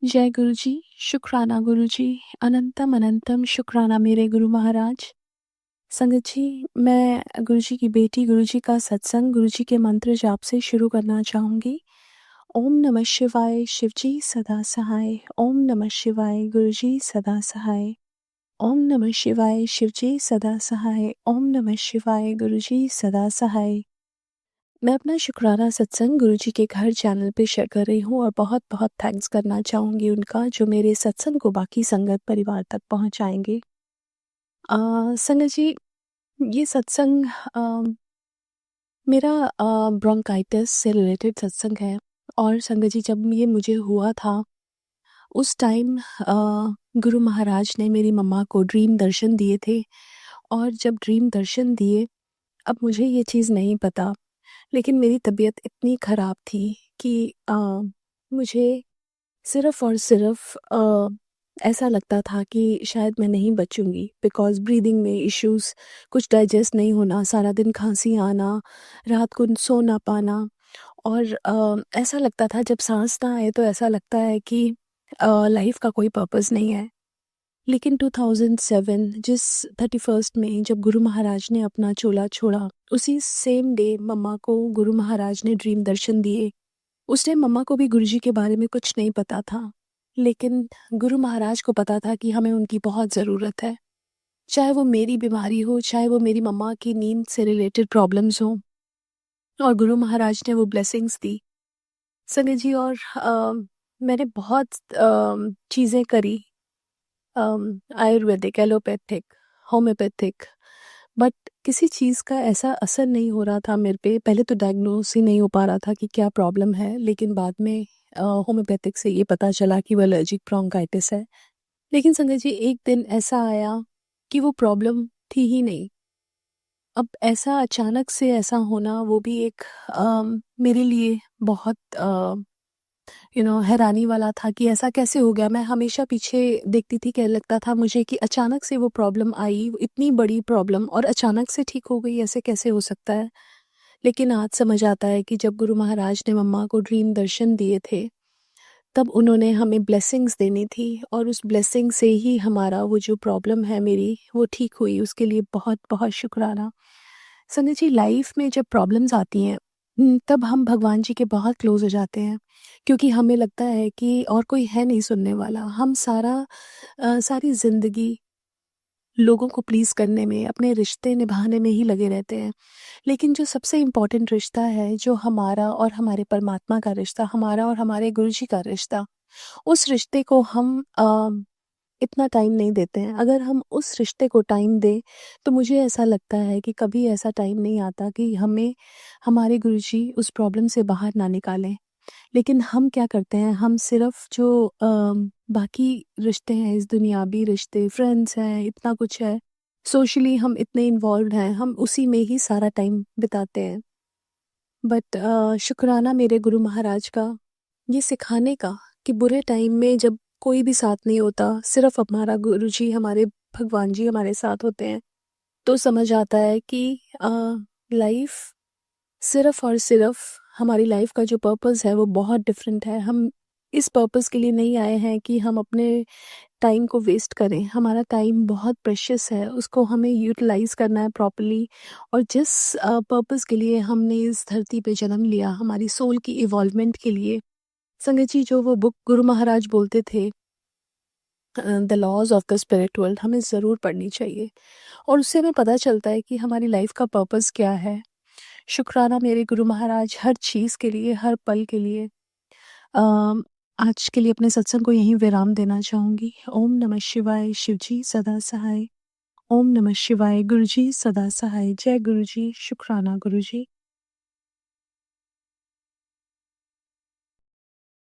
जय गुरु जी, शुक्राना गुरु जी, अनंतम अनंतम शुक्राना मेरे गुरु महाराज। संगत जी, मैं गुरु जी की बेटी गुरु जी का सत्संग गुरु जी के मंत्र जाप से शुरू करना चाहूँगी। ओम नमः शिवाय, शिव जी सदा सहाय। ओम नमः शिवाय, गुरु जी सदा सहाय। ओम नमः शिवाय, शिव जी सदा सहाय। ओम नमः शिवाय, गुरु जी सदा सहाय। मैं अपना शुक्राना सत्संग गुरु जी के घर चैनल पे शेयर कर रही हूँ और बहुत बहुत थैंक्स करना चाहूँगी उनका, जो मेरे सत्संग को बाकी संगत परिवार तक पहुँचाएंगे। संगत जी, ये सत्संग मेरा ब्रोंकाइटिस से रिलेटेड सत्संग है। और संगत जी, जब ये मुझे हुआ था उस टाइम गुरु महाराज ने मेरी मम्मा को ड्रीम दर्शन दिए थे। और जब ड्रीम दर्शन दिए, अब मुझे ये चीज़ नहीं पता, लेकिन मेरी तबीयत इतनी ख़राब थी कि मुझे सिर्फ़ और सिर्फ़ ऐसा लगता था कि शायद मैं नहीं बचूँगी, बिकॉज़ ब्रीदिंग में इश्यूज़, कुछ डाइजेस्ट नहीं होना, सारा दिन खाँसी आना, रात को सो ना पाना। और ऐसा लगता था जब साँस ना आए तो ऐसा लगता है कि लाइफ़ का कोई पर्पस नहीं है। लेकिन 2007 जिस 31st में जब गुरु महाराज ने अपना चोला छोड़ा, उसी सेम डे मम्मा को गुरु महाराज ने ड्रीम दर्शन दिए। उस टाइम मम्मा को भी गुरुजी के बारे में कुछ नहीं पता था, लेकिन गुरु महाराज को पता था कि हमें उनकी बहुत ज़रूरत है। चाहे वो मेरी बीमारी हो, चाहे वो मेरी मम्मा की नींद से रिलेटेड प्रॉब्लम्स हों, और गुरु महाराज ने वो ब्लेसिंग्स दी। संगत जी, और मैंने बहुत चीज़ें करी, आयुर्वेदिक, एलोपैथिक, होम्योपैथिक, बट किसी चीज़ का ऐसा असर नहीं हो रहा था मेरे पे। पहले तो डायग्नोस ही नहीं हो पा रहा था कि क्या प्रॉब्लम है, लेकिन बाद में होम्योपैथिक से ये पता चला कि वो एलर्जिक ब्रोंकाइटिस है। लेकिन संगत जी, एक दिन ऐसा आया कि वो प्रॉब्लम थी ही नहीं। अब ऐसा अचानक से ऐसा होना, वो भी एक मेरे लिए बहुत हैरानी वाला था कि ऐसा कैसे हो गया। मैं हमेशा पीछे देखती थी, क्या लगता था मुझे कि अचानक से वो प्रॉब्लम आई, इतनी बड़ी प्रॉब्लम, और अचानक से ठीक हो गई, ऐसे कैसे हो सकता है। लेकिन आज समझ आता है कि जब गुरु महाराज ने मम्मा को ड्रीम दर्शन दिए थे, तब उन्होंने हमें ब्लेसिंग्स देनी थी, और उस ब्लेसिंग से ही हमारा वो जो प्रॉब्लम है मेरी, वो ठीक हुई। उसके लिए बहुत बहुत शुक्राना। संगत जी, लाइफ में जब प्रॉब्लम्स आती हैं, तब हम भगवान जी के बहुत क्लोज हो जाते हैं, क्योंकि हमें लगता है कि और कोई है नहीं सुनने वाला। हम सारी ज़िंदगी लोगों को प्लीज़ करने में, अपने रिश्ते निभाने में ही लगे रहते हैं। लेकिन जो सबसे इम्पोर्टेंट रिश्ता है, जो हमारा और हमारे परमात्मा का रिश्ता, हमारा और हमारे गुरु जी का रिश्ता, उस रिश्ते को हम इतना टाइम नहीं देते हैं। अगर हम उस रिश्ते को टाइम दें, तो मुझे ऐसा लगता है कि कभी ऐसा टाइम नहीं आता कि हमें हमारे गुरुजी उस प्रॉब्लम से बाहर ना निकालें। लेकिन हम क्या करते हैं, हम सिर्फ़ जो बाकी रिश्ते हैं, इस दुनियावी रिश्ते, फ्रेंड्स हैं, इतना कुछ है, सोशली हम इतने इन्वॉल्व्ड हैं, हम उसी में ही सारा टाइम बिताते हैं। बट शुक्राना मेरे गुरु महाराज का, ये सिखाने का कि बुरे टाइम में जब कोई भी साथ नहीं होता, सिर्फ हमारा गुरुजी, हमारे भगवान जी हमारे साथ होते हैं, तो समझ आता है कि लाइफ सिर्फ और सिर्फ, हमारी लाइफ का जो पर्पस है वो बहुत डिफरेंट है। हम इस पर्पस के लिए नहीं आए हैं कि हम अपने टाइम को वेस्ट करें। हमारा टाइम बहुत प्रेशियस है, उसको हमें यूटिलाइज करना है प्रॉपरली। और जिस पर्पस के लिए हमने इस धरती पे जन्म लिया, हमारी सोल की इवॉल्वमेंट के लिए, संगत जी, जो वो बुक गुरु महाराज बोलते थे, the laws of the spirit world, हमें ज़रूर पढ़नी चाहिए। और उससे हमें पता चलता है कि हमारी लाइफ का पर्पस क्या है। शुक्राना मेरे गुरु महाराज, हर चीज़ के लिए, हर पल के लिए। अम, आज के लिए अपने सत्संग को यहीं विराम देना चाहूँगी। ओम नमः शिवाय, शिव जी सदा सहाय। ओम नमः शिवाय, गुरु जी सदा सहाय। जय गुरु जी, शुक्राना गुरु जी।